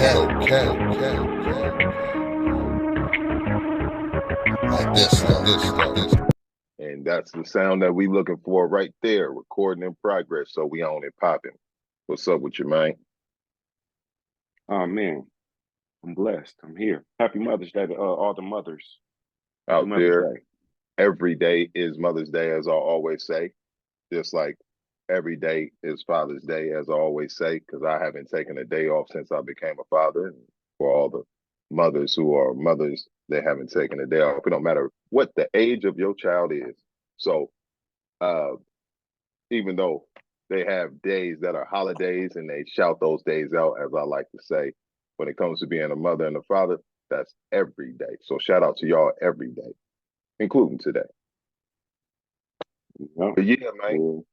Like this. And that's the sound that we looking for right there, recording in progress. So we on it popping. What's up with you, man? Oh man, I'm blessed. I'm here. Happy Mother's Day to all the mothers. Happy Out Mother's there, Day. every day is Mother's Day, as I always say. Just like every day is Father's Day, as I always say, because I haven't taken a day off since I became a father. And for all the mothers who are mothers, they haven't taken a day off. It don't matter what the age of your child is. So uh, even though they have days that are holidays and they shout those days out, as I like to say, when it comes to being a mother and a father, that's every day. So shout out to y'all every day, including today. Yeah. But yeah, man,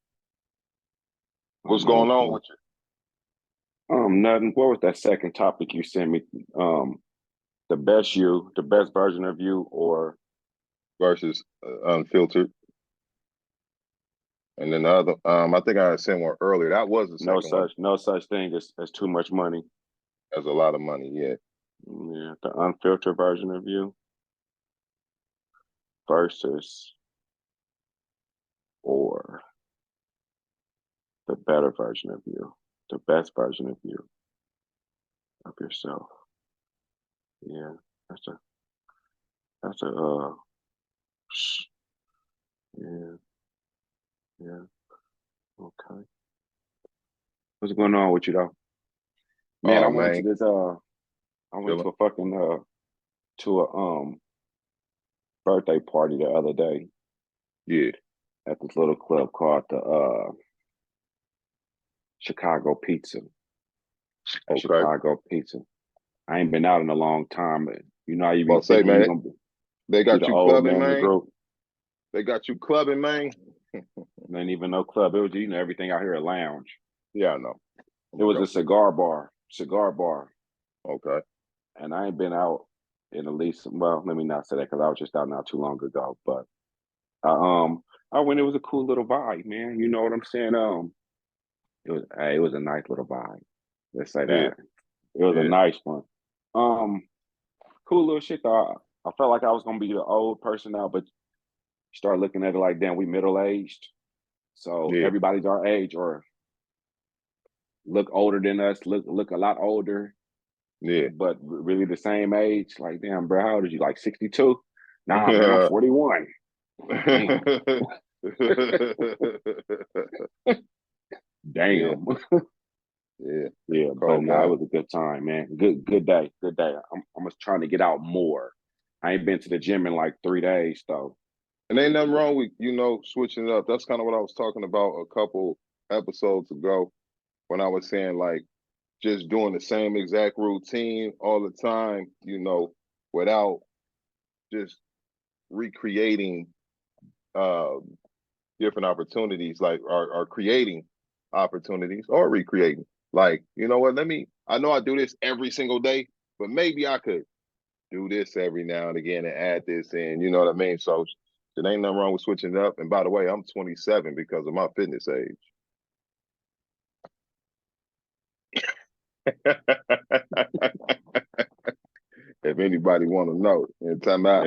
what's going on with you? Nothing. What was that second topic you sent me? The best version of you, or Versus unfiltered. And then the other, I think I sent one earlier. That was the second one. no such thing as too much money. That's a lot of money, yeah. Yeah, the unfiltered version of you versus or the better version of you, the best version of you, of yourself. Yeah, that's a yeah, yeah. Okay. What's going on with you though? Man, Oh I went man, to this I went to a fucking to a birthday party the other day. Yeah. At this little club called the Chicago Pizza. Okay. Chicago Pizza. I ain't been out in a long time, but you know how you be Well, say, thinking man, you're gonna they got be the you old clubbing, man in the man. group. They got you clubbing, man. There ain't even no club. It was, you know, everything out here a lounge. Yeah, I know. It was a cigar bar. Okay. And I ain't been out in at least, well, let me not say that because I was just out not too long ago. But I went. It was a cool little vibe, man. You know what I'm saying? It was a nice little vibe. Let's say that. It was a nice one. Cool little shit though. I felt like I was gonna be the old person now, but start looking at it like, damn, we middle aged. So everybody's our age or look older than us, look a lot older. Yeah. But really the same age. Like, damn, bro, how old are you? Like 62? Nah, man, I'm 41. Damn. Yeah, but no, it was a good time, man. Good day. I'm just trying to get out more. I ain't been to the gym in like 3 days though. And ain't nothing wrong with, switching it up. That's kind of what I was talking about a couple episodes ago when I was saying like just doing the same exact routine all the time, without just recreating different opportunities, like or creating opportunities or recreating. Like, you know what, I know I do this every single day, but maybe I could do this every now and again and add this in, you know what I mean? So there ain't nothing wrong with switching it up. And by the way, I'm 27 because of my fitness age. If anybody want to know, time out.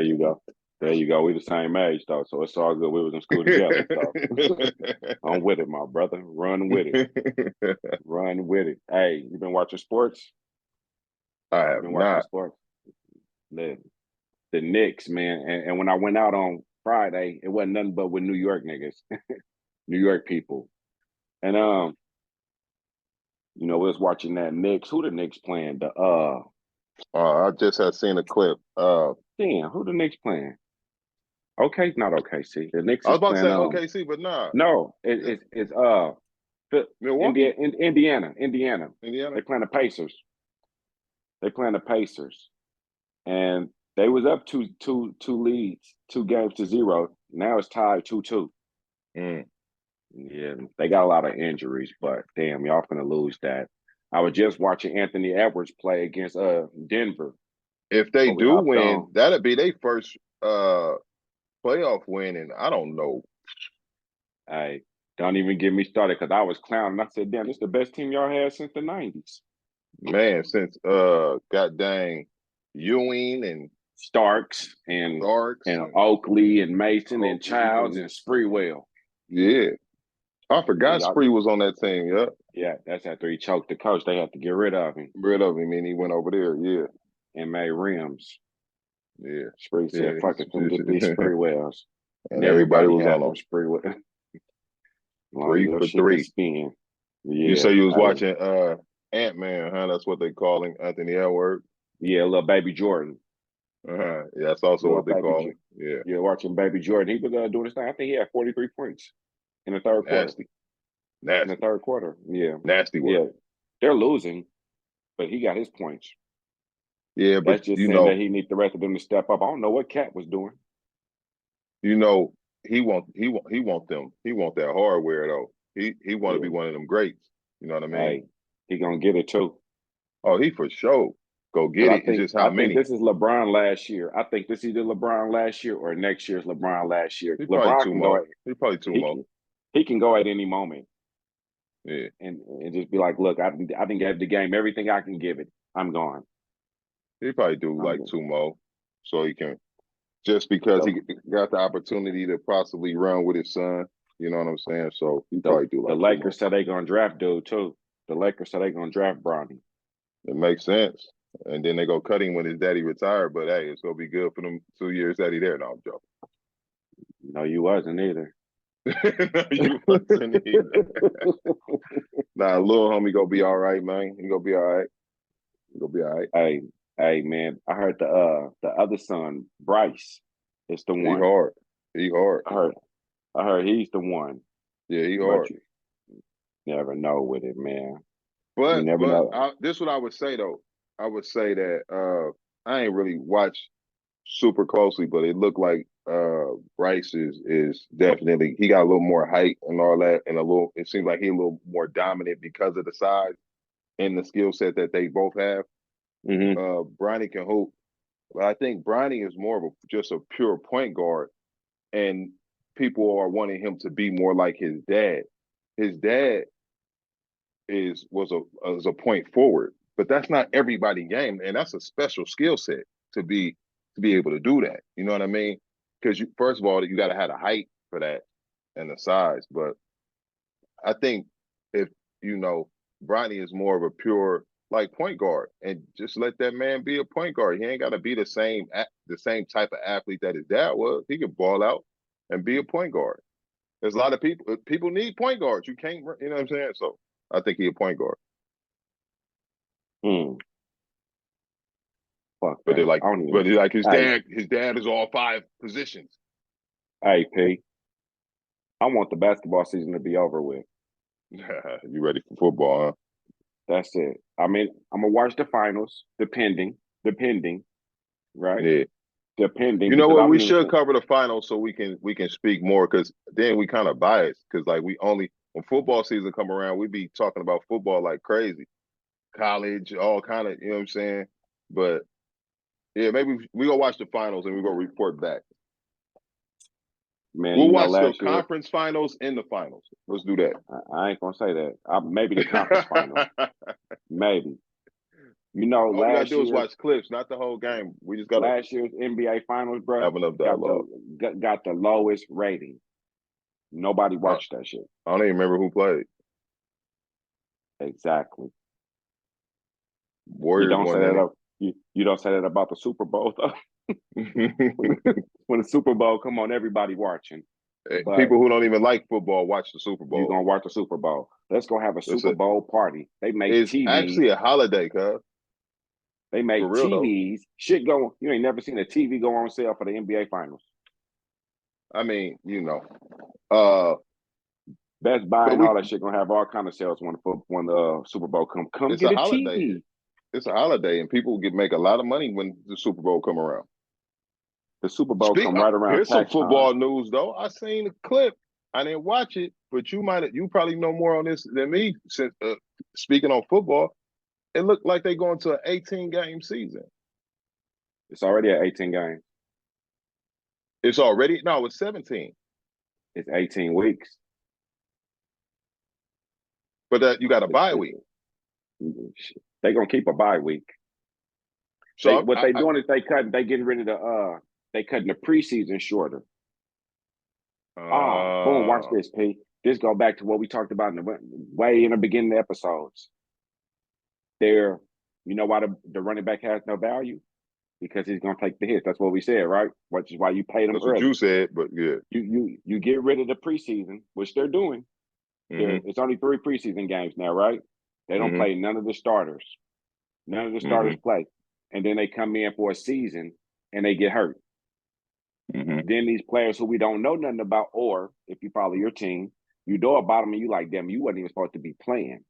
There you go. We the same age though, so it's all good. We was in school together. So I'm with it, my brother. Run with it. Run with it. Hey, you been watching sports? I have been watching sports. The Knicks, man. And when I went out on Friday, it wasn't nothing but with New York niggas, New York people. And we was watching that Knicks. Who the Knicks playing? I just had seen a clip. Damn, who the Knicks playing? Okay, not OKC. The Knicks. I was about to say OKC, but nah. No, it's Milwaukee? Indiana. Indiana. They playing the Pacers. And they was up two leads, 2 games to 0. Now it's tied 2-2. Yeah, they got a lot of injuries, but damn, y'all finna lose that. I was just watching Anthony Edwards play against Denver. If they do win, that'll be their first playoff win, and I don't know. Hey, don't even get me started because I was clowning. I said, damn, this is the best team y'all had since the 90s. Man, since god dang Ewing and Starks and Starks and and Oakley and Mason and Oakley Childs and and Spreewell. yeah. I Yeah, forgot Spree was on that team, yeah. yeah, that's after he choked the coach. They had to get rid of him Rid of him and he went over there, yeah. and made rims. Yeah. Spree said, Yeah. fuck it, them get these Spreewells. And And everybody everybody was had on them them Spreewell. Long as 3 your for shit can 3. spin. You Yeah. say you was Hey, watching Ant-Man, huh? That's what they call him, Anthony Edward. yeah, little baby Jordan. Uh-huh. Yeah, that's also Little what they baby call Jordan. him. Yeah. Yeah, watching baby Jordan. He was doing his thing. I think he had 43 points in the third quarter. Nasty. In the third quarter. Yeah. Nasty work. Yeah. They're losing, but he got his points. Yeah, but That's just saying that he needs the rest of them to step up. I don't know what Cat was doing. he want them. He want that hardware though. He want to be Yeah. one of them greats. You know what I mean? Hey, he gonna get it too. Oh, he for sure go get But it. It's just I how think many. this is LeBron last year. I think this is either LeBron last year or next year's LeBron last year. He probably LeBron two can go more. at He probably two more. he can go at any moment Yeah. and just be like, look, I didn't give the game everything I can give it. I'm gone. He probably do I'm like gone. two more, so he can just because The, he got the opportunity to possibly run with his son. You know what I'm saying? So he the, probably do the like two more. Lakers said they gonna draft dude too. The Lakers said they gonna draft Bronny. It makes sense. And then they go cut him when his daddy retired. But hey, it's gonna be good for them 2 years that he there. No, I'm joking. No, you wasn't either. No, you wasn't either. Nah, little homie gonna be all right, man. He gonna be all right. He gonna be all right. Hey, man, I heard the other son, Bryce, is the He one. hard. He hard. I heard he's the one. Yeah, he But hard. you never know with it, man. You But never know. this is what I would say though. I would say that I ain't really watched super closely, but it looked like Bryce is definitely he got a little more height and all that, and it seems like he's a little more dominant because of the size and the skill set that they both have. Mm-hmm. Bronny can hoop, but I think Bronny is more of just a pure point guard, and people are wanting him to be more like his dad. His dad was a point forward, but that's not everybody game, and that's a special skill set to be able to do that. You know what I mean? Because you first of all, you got to have the height for that and the size. But I think if you know, Bronny is more of a pure like point guard, and just let that man be a point guard. He ain't got to be the same type of athlete that his dad was. He could ball out and be a point guard. There's a lot of people need point guards. You can't, you know what I'm saying? So I think he a point guard. Mm. Fuck But that. I don't even. they're like his Hey, dad. His dad is all 5 positions. hey, P. I want the basketball season to be over with. You ready for football, huh? That's it. I mean, I'm gonna watch the finals, depending, right? Yeah. Depending, You know because what? I We don't even should think. cover the finals so we can speak more because then we kind of biased because like we only when football season come around we be talking about football like crazy, college, all kind of you know what I'm saying. But yeah, maybe we go watch the finals and we go report back. Man, We'll you know, watch the last year conference finals and the finals. Let's do that. I ain't gonna say that. Maybe the conference final, maybe. You know, All we gotta do is watch clips, not the whole game. We just gotta last year's NBA Finals, bro, have enough got dialogue. the lowest rating. Nobody watched that shit. I don't even remember who played. Exactly. You Warriors don't say won that. any. You don't say that about the Super Bowl though. When the Super Bowl come on, everybody watching. But People who don't even like football watch the Super you Bowl. gonna watch the Super Bowl. Let's go have a Super Bowl party. They make It's TVs. actually a holiday, cuz. They make For real, TVs. Shit going. You ain't never seen a TV go on sale for the NBA Finals. I mean, you know. Best Buy But and all that shit gonna have all kind of sales when the Super Bowl come. Come it's get a a holiday. TV. It's a holiday, and people make a lot of money when the Super Bowl come around. The Super Bowl come right around Here's some tax football time. news though. I seen a clip. I didn't watch it, but you probably know more on this than me. Since speaking on football, it looked like they going to an 18 game season. It's already at 18 games. It's already no, it's 17. It's 18 weeks. But you got a bye week. They're gonna keep a bye week. So What they doing is they getting rid of they cutting the preseason shorter. Boom, watch this, P. This go back to what we talked about way in the beginning of the episodes. You know why the running back has no value? Because he's gonna take the hits. That's what we said, right? Which is why you paid him that's early. what you said, but yeah. You get rid of the preseason, which they're doing. It's only 3 preseason games now, right? They don't play none of the starters. None of the starters play. And then they come in for a season and they get hurt. Then these players who we don't know nothing about, or if you follow your team, you know about them and you like, damn, you wasn't even supposed to be playing.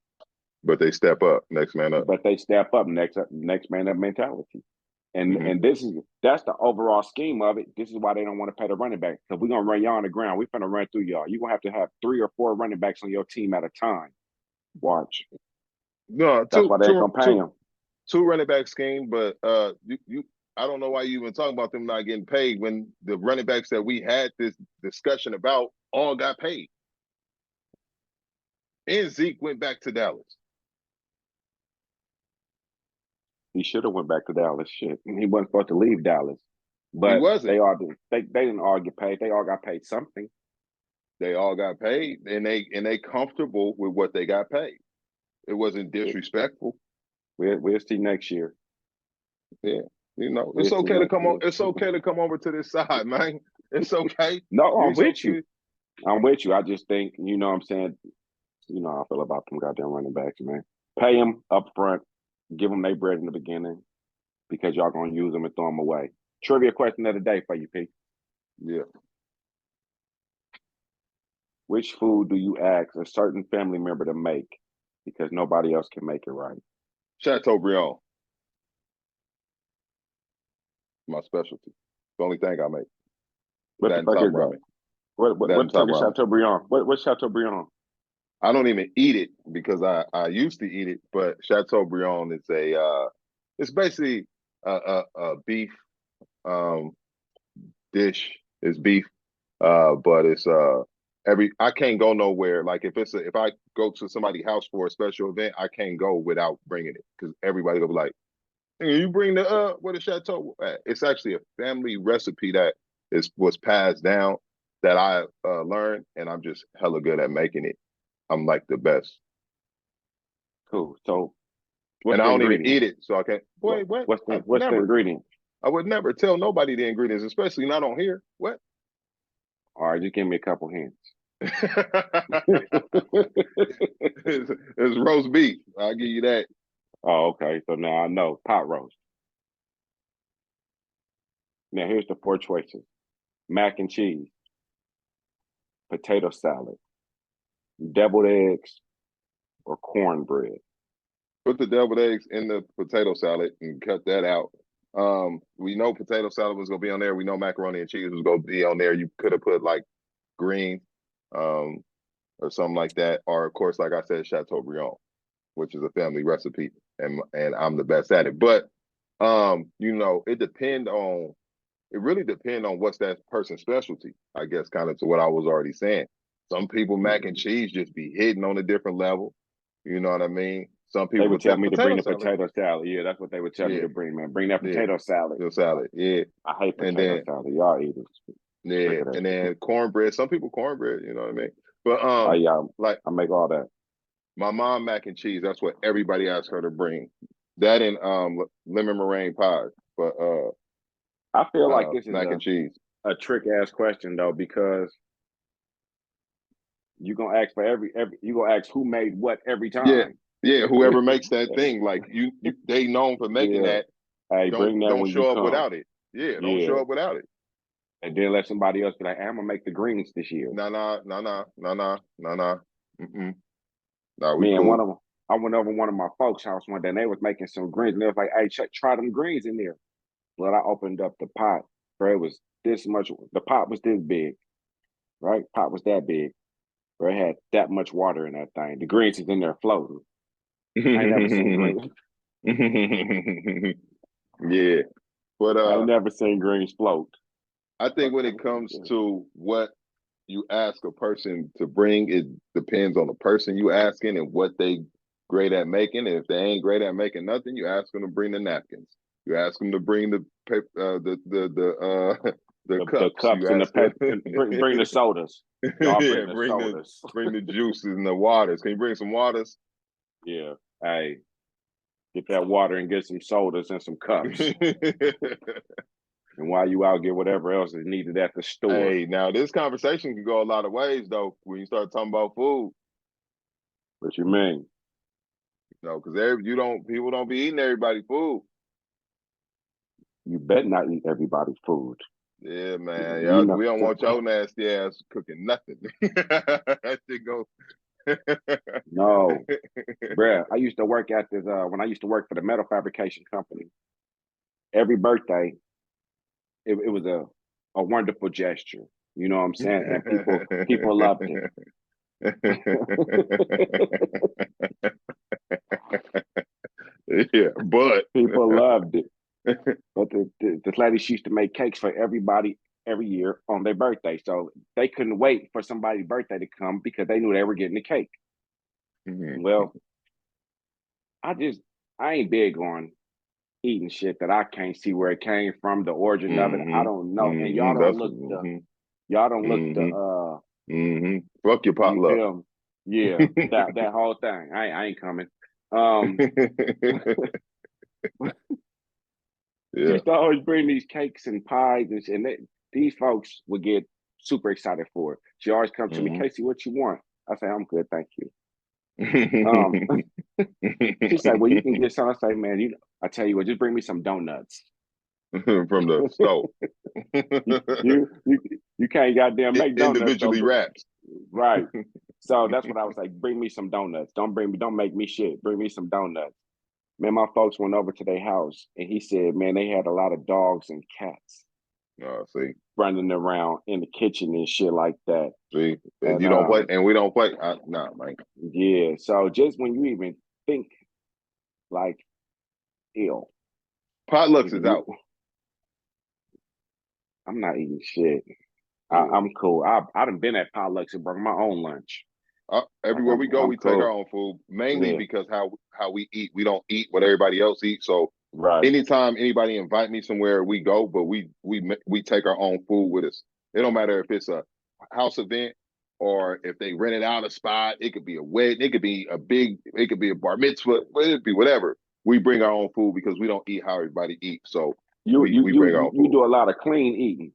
But they step up, next man up. But they step up, next man up mentality. And that's the overall scheme of it. This is why they don't want to pay the running back. Because we're gonna run y'all on the ground. We're gonna run through y'all. You're gonna have 3 or 4 running backs on your team at a time. Watch. No, that's why they ain't gonna pay them. 2 running back scheme, but I don't know why you even talking about them not getting paid when the running backs that we had this discussion about all got paid. And Zeke went back to Dallas. He should have went back to Dallas. Shit, he wasn't supposed to leave Dallas. But he wasn't. They didn't all get paid. They all got paid something. They all got paid, and they comfortable with what they got paid. It wasn't disrespectful. We'll see next year. Yeah, you know, it's okay to come on. It's okay to come over to this side, man. It's okay. No, I'm with you. I'm with you. I just think, you know what I'm saying, you know how I feel about them goddamn running backs, man. Pay them up front. Give them their bread in the beginning because y'all going to use them and throw them away. Trivia question of the day for you, P. Yeah. Which food do you ask a certain family member to make because nobody else can make it right? Chateaubriand. My specialty. The only thing I make. What the fuck is that? What the fuck is Chateaubriand? What's Chateaubriand? I don't even eat it because I used to eat it, but Chateaubriand is it's basically a beef dish. It's beef, but it's I can't go nowhere. Like if I go to somebody's house for a special event, I can't go without bringing it because everybody will be like, hey, you bring the where the chateau at? It's actually a family recipe that was passed down that I learned, and I'm just hella good at making it. I'm like the best. Cool. So, and I don't even eat it, so I can't. Boy, what? What's the ingredient? I would never tell nobody the ingredients, especially not on here. What? All right, just give me a couple hints. It's roast beef. I'll give you that. Oh, okay. So now I know pot roast. Now here's the 4 choices: mac and cheese, potato salad, deviled eggs, or cornbread. Put the deviled eggs in the potato salad and cut that out. We know potato salad was gonna be on there. We know macaroni and cheese was gonna be on there. You could have put like green, or something like that, or of course, like I said, Chateaubriand, which is a family recipe, and I'm the best at it. But you know, it really depends on what's that person's specialty. I guess kind of to what I was already saying. Some people mac and cheese just be hitting on a different level. You know what I mean? Some people they would tell me to bring the salad. Potato salad. Yeah, that's what they would tell me to bring, man. Bring that potato salad. The salad, yeah. I hate potato salad. Y'all eat it. Yeah, and then cornbread. Some people cornbread, you know what I mean? But like I make all that. My mom mac and cheese, that's what everybody asks her to bring. That and lemon meringue pies. But I feel like this is mac and cheese. A trick ass question though, because you're gonna ask for every you gonna ask who made what every time. Yeah, whoever makes that thing, like you they known for making that. Hey, bring that don't when show you up come. without it. Yeah, don't show up without it. And then let somebody else be like, hey, I'm gonna make the greens this year. No. Mm-mm. No, me and one of them, I went over one of my folks' house one day and they was making some greens and they was like, hey, try them greens in there. But I opened up the pot, bro. It was this much. The pot was this big, right? Pot was that big. Bro, it had that much water in that thing. The greens is in there floating. I ain't never seen greens. Yeah, but I ain't never seen greens float. I think when it comes to what you ask a person to bring, it depends on the person you asking and what they great at making. And if they ain't great at making nothing, you ask them to bring the napkins. You ask them to bring the paper, the The cups. cups You and the ask them, bring the sodas. Y'all yeah, bring the sodas. bring the juices and the waters. Can you bring some waters? Yeah. Hey, get that water and get some sodas and some cups. And while you out, get whatever else is needed at the store. Hey, now this conversation can go a lot of ways though when you start talking about food. What you mean? You know, because people don't be eating everybody's food. You better not eat everybody's food. Yeah, man. You Yeah, know, we don't want your nasty ass cooking nothing. That shit go. no, bruh. I used to work at this when I used to work for the metal fabrication company. Every birthday, it was a wonderful gesture. You know what I'm saying? And people loved it. Yeah, but People loved it. But this lady, she used to make cakes for everybody every year on their birthday. So they couldn't wait for somebody's birthday to come because they knew they were getting the cake. Well, I ain't big on eating shit that I can't see where it came from, the origin of it. I don't know. And y'all don't look Fuck your you potluck. feel me? Yeah, that whole thing. I ain't coming. She used to always bring these cakes and pies, and these folks would get super excited for it. She always comes to me, Kacey, what you want? I say, I'm good, thank you. She said, well, you can get some. I say, man, I tell you what, just bring me some donuts. From the stove. you can't goddamn make donuts. Individually wrapped. Right. So that's what I was like, bring me some donuts. Don't make me shit. Bring me some donuts. Man, my folks went over to their house and he said, man, they had a lot of dogs and cats. See, running around in the kitchen and shit like that. See, and you don't play, and we don't play. Nah, man. Yeah, so just when you even think like ill, potlucks is out. I'm not eating shit. Yeah. I'm cool. I done been at potlucks and brought my own lunch. Everywhere we go, we take our own food, mainly because how we eat. We don't eat what everybody else eats. So anytime anybody invite me somewhere, we go, but we take our own food with us. It don't matter if it's a house event or if they rented out a spot. It could be a wedding. It could be a bar mitzvah. It could be whatever. We bring our own food because we don't eat how everybody eats. So we bring our own food. You do a lot of clean eating.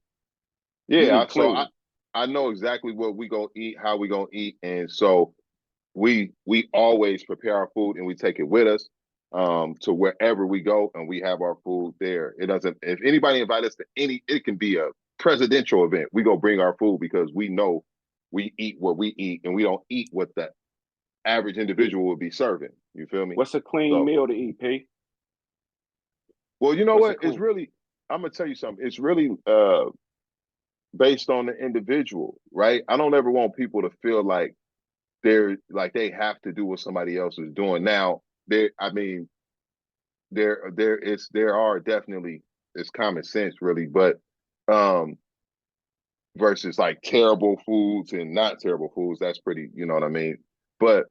Yeah, so I know exactly what we gonna eat, how we gonna eat, and so we always prepare our food and we take it with us to wherever we go, and we have our food there. It doesn't. If anybody invite us to it can be a presidential event. We go bring our food because we know we eat what we eat, and we don't eat what the average individual would be serving. You feel me? What's a clean meal to eat, P? Well, you know what? It's really. I'm gonna tell you something. It's really based on the individual, right? I don't ever want people to feel like they have to do what somebody else is doing. Now, there are definitely, it's common sense really, but versus like terrible foods and not terrible foods, that's pretty, you know what I mean? But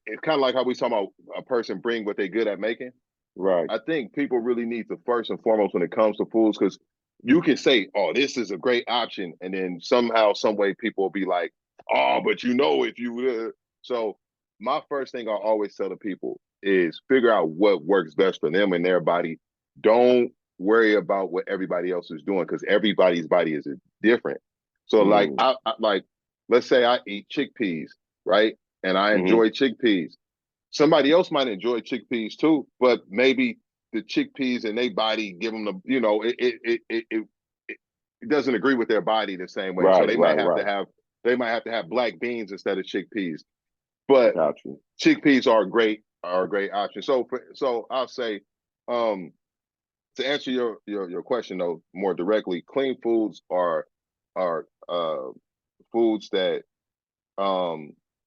it's kind of like how we talk about a person bring what they're good at making. Right. I think people really need to first and foremost when it comes to foods, because you can say, oh, this is a great option. And then somehow, some way people will be like, oh, but if you, so my first thing I always tell the people is figure out what works best for them and their body. Don't worry about what everybody else is doing, because everybody's body is different. So like, I like, let's say I eat chickpeas, right? And I enjoy chickpeas. Somebody else might enjoy chickpeas too, but maybe the chickpeas in their body give them the, it doesn't agree with their body the same way. So they might have to have black beans instead of chickpeas. But chickpeas are a great option. So I'll say, to answer your question though more directly, clean foods are foods that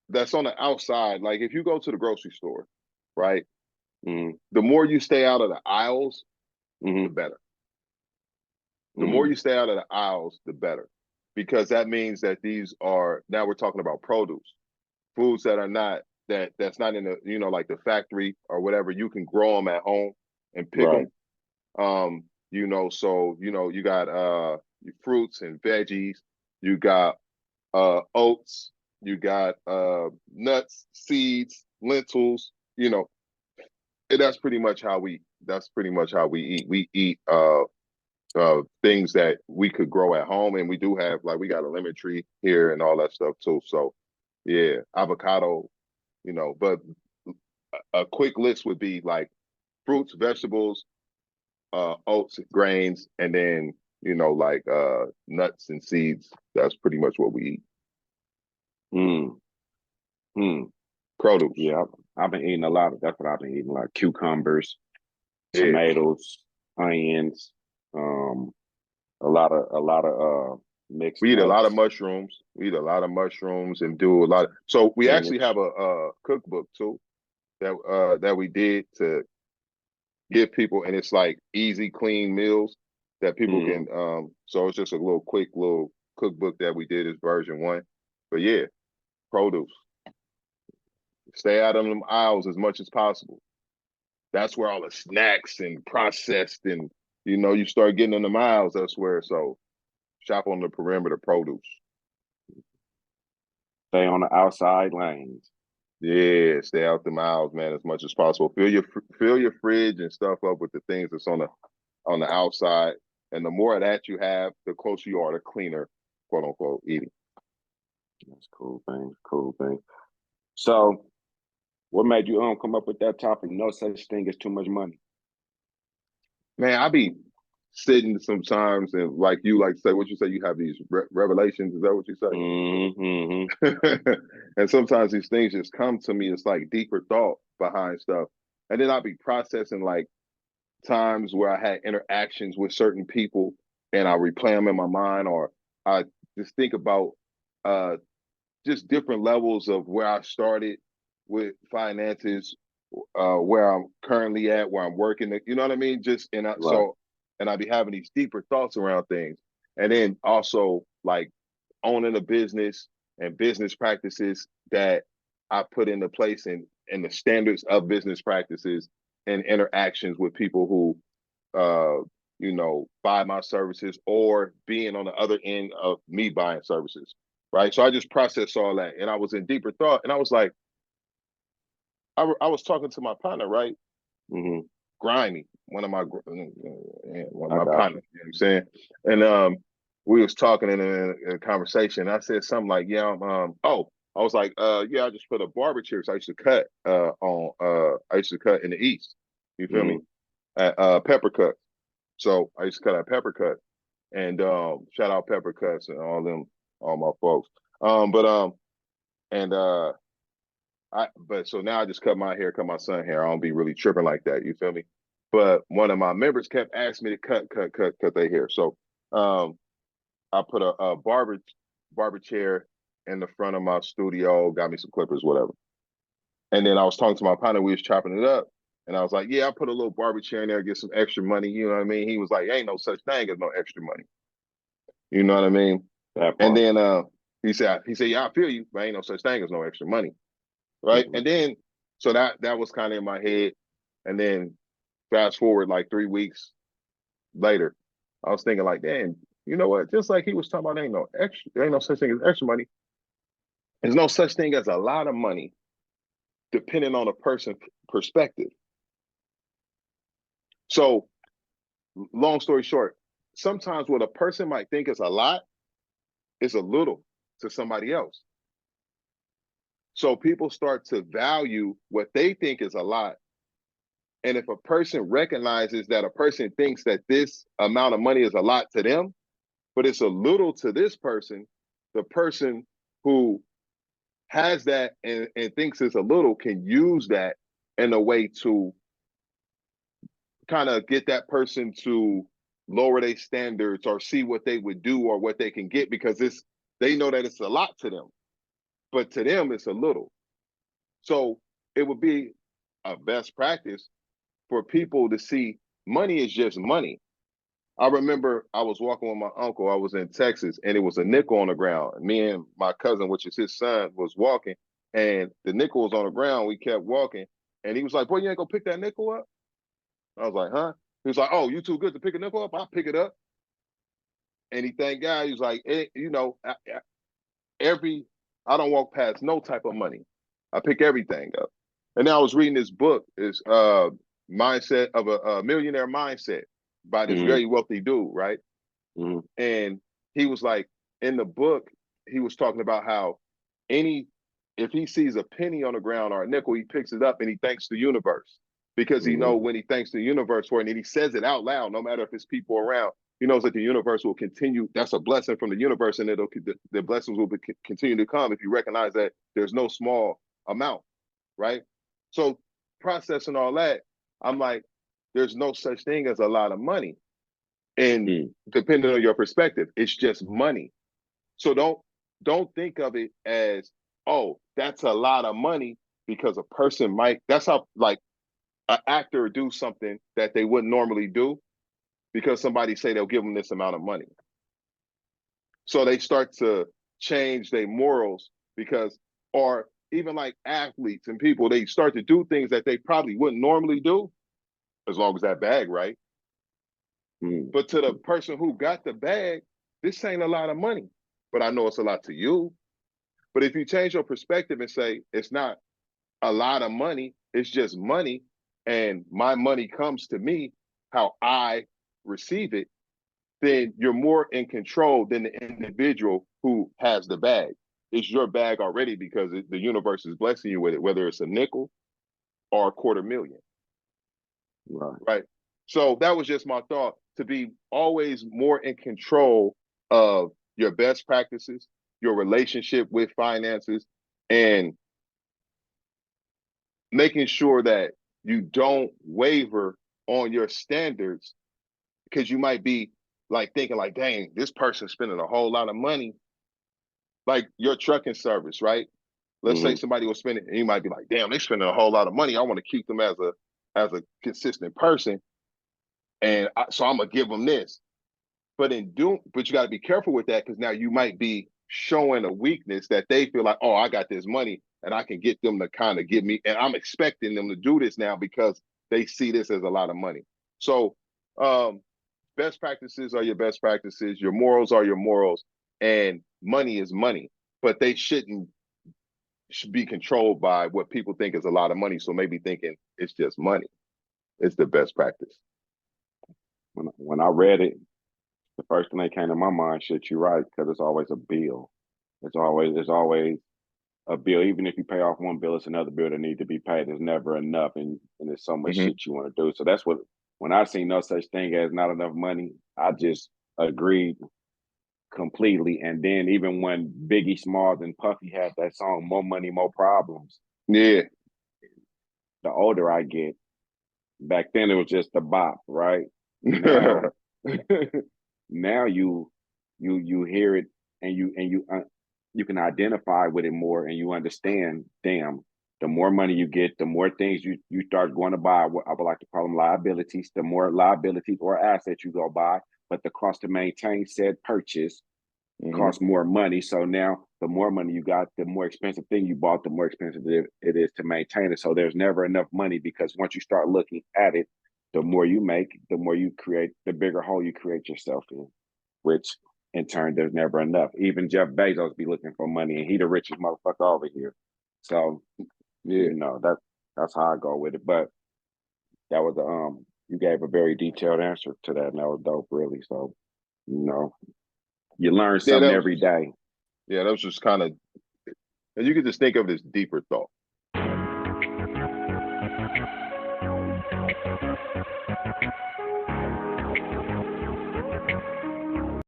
that's on the outside. Like if you go to the grocery store, right? The more you stay out of the aisles, the better. The more you stay out of the aisles, the better. Because that means that these are, now we're talking about produce, foods that that's not in the, you know, like the factory or whatever. You can grow them at home and pick Right. them. You know, so you know, you got your fruits and veggies, you got oats, you got nuts, seeds, lentils, you know, and that's pretty much how we eat. We eat things that we could grow at home, and we do have, like, we got a lemon tree here and all that stuff too. So yeah, avocado, you know, but a quick list would be like fruits, vegetables, oats, grains, and then, you know, like nuts and seeds. That's pretty much what we eat. Mm. Mm. Produce. Yeah, I've been eating a lot of. That's what I've been eating, like cucumbers, Yeah. tomatoes, onions, a lot of mixed We eat a lot of nuts, mushrooms. We eat a lot of mushrooms and do a lot of, so we actually spinach. have a cookbook too that we did to give people, and it's like easy, clean meals that people Mm. can so it's just a little quick little cookbook that we did as version 1. But yeah, produce. Stay out of them aisles as much as possible. That's where all the snacks and processed, and you know, you start getting in the aisles, that's where. So shop on the perimeter produce. Stay on the outside lanes. Yeah, stay out the aisles, man, as much as possible. Fill your fridge and stuff up with the things that's on the outside. And the more of that you have, the closer you are to cleaner, quote unquote, eating. That's cool thing. Cool thing. So, what made you come up with that topic? No such thing as too much money. Man, I be sitting sometimes and like to say, what you say, you have these revelations. Is that what you Mm-hmm. say? And sometimes these things just come to me. It's like deeper thought behind stuff. And then I'll be processing like times where I had interactions with certain people, and I replay them in my mind, or I just think about uh just different levels of where I started with finances, where I'm currently at, where I'm working. You know what I mean? Just Right. and I be having these deeper thoughts around things, and then also like owning a business and business practices that I put into place, and the standards of business practices and interactions with people who you know, buy my services, or being on the other end of me buying services. Right. So I just processed all that, and I was in deeper thought, and I was like, I was talking to my partner, right? Mm-hmm. Grimy, one of I my got partners, you know what I'm saying? And we was talking in a conversation. I said something like, yeah, I was like, yeah, I just put a barber chair. So I used to cut I used to cut in the East. You feel you. me? At Pepper Cut. So I used to cut at Pepper Cut. And shout out Pepper Cuts and all my folks. But and but so now I just cut my hair, cut my son hair. I don't be really tripping like that. You feel me? But one of my members kept asking me to cut their hair. So I put a barber chair in the front of my studio, got me some clippers, whatever. And then I was talking to my partner, we was chopping it up. And I was like, yeah, I put a little barber chair in there, get some extra money. You know what I mean? He was like, ain't no such thing as no extra money. You know what I mean? That And part. then he said, yeah, I feel you, but ain't no such thing as no extra money. Right. Mm-hmm. And then so that was kind of in my head. And then fast forward like 3 weeks later, I was thinking like, damn, you know what? Just like he was talking about, ain't no such thing as extra money. There's no such thing as a lot of money, depending on a person's perspective. So long story short, sometimes what a person might think is a lot is a little to somebody else. So people start to value what they think is a lot. And if a person recognizes that a person thinks that this amount of money is a lot to them, but it's a little to this person, the person who has that and thinks it's a little can use that in a way to kind of get that person to lower their standards or see what they would do or what they can get, because they know that it's a lot to them, but to them it's a little. So it would be a best practice for people to see money is just money. I remember I was walking with my uncle. I was in Texas, and it was a nickel on the ground. Me and my cousin, which is his son, was walking, and the nickel was on the ground. We kept walking, and he was like, "Boy, you ain't gonna pick that nickel up?" I was like, "Huh?" He was like, "Oh, you too good to pick a nickel up? I'll pick it up." And he thanked God. He was like, "You know, I don't walk past no type of money. I pick everything up." And now I was reading this book, is Mindset of a Millionaire Mindset by this very wealthy dude, right? And he was like, in the book, he was talking about how if he sees a penny on the ground or a nickel, he picks it up and he thanks the universe, because he know when he thanks the universe for it, and he says it out loud, no matter if it's people around, he knows that the universe will continue. That's a blessing from the universe, and the blessings will continue to come if you recognize that there's no small amount, right? So processing all that, I'm like, there's no such thing as a lot of money. And depending on your perspective, it's just money. So don't think of it as, oh, that's a lot of money, because a person might, that's how, like, an actor do something that they wouldn't normally do because somebody say they'll give them this amount of money. So they start to change their morals because, or even like athletes and people, they start to do things that they probably wouldn't normally do, as long as that bag right. But to the person who got the bag, this ain't a lot of money, but I know it's a lot to you. But if you change your perspective and say, it's not a lot of money, it's just money, and my money comes to me how I receive it, then you're more in control than the individual who has the bag. It's your bag already because the universe is blessing you with it, whether it's a nickel or a $250,000. Right. So that was just my thought, to be always more in control of your best practices, your relationship with finances, and making sure that you don't waver on your standards, because you might be like thinking like, dang, this person's spending a whole lot of money. Like your trucking service, right? Let's say somebody was spending, and you might be like, damn, they're spending a whole lot of money. I want to keep them as a consistent person. And so I'm gonna give them this. But but you got to be careful with that, because now you might be showing a weakness that they feel like, oh, I got this money and I can get them to kind of give me, and I'm expecting them to do this now because they see this as a lot of money. So best practices are your best practices, your morals are your morals, and money is money, but they should be controlled by what people think is a lot of money. So maybe thinking it's just money. It's the best practice. When I read it, the first thing that came to my mind, shit, you're right, because it's always a bill. It's always a bill. Even if you pay off one bill, it's another bill that needs to be paid. There's never enough, and there's so much shit you want to do. So that's what, when I see no such thing as not enough money, I just agreed completely. And then even when Biggie Smalls and Puffy had that song, More Money, More Problems. Yeah. The older I get, back then it was just a bop, right? Now, now you hear it, and you can identify with it more, and you understand, damn, the more money you get, the more things you start going to buy. What I would like to call them liabilities. The more liabilities or assets you go buy, but the cost to maintain said purchase costs more money. So now the more money you got, the more expensive thing you bought, the more expensive it is to maintain it. So there's never enough money, because once you start looking at it, the more you make, the more you create, the bigger hole you create yourself in, which in turn, there's never enough. Even Jeff Bezos be looking for money, and he the richest motherfucker over here. So, yeah, you know, that's how I go with it. But that was you gave a very detailed answer to that, and that was dope, really. So, you know, you learn something every day. Yeah, that was just kind of, and you could just think of it as deeper thought.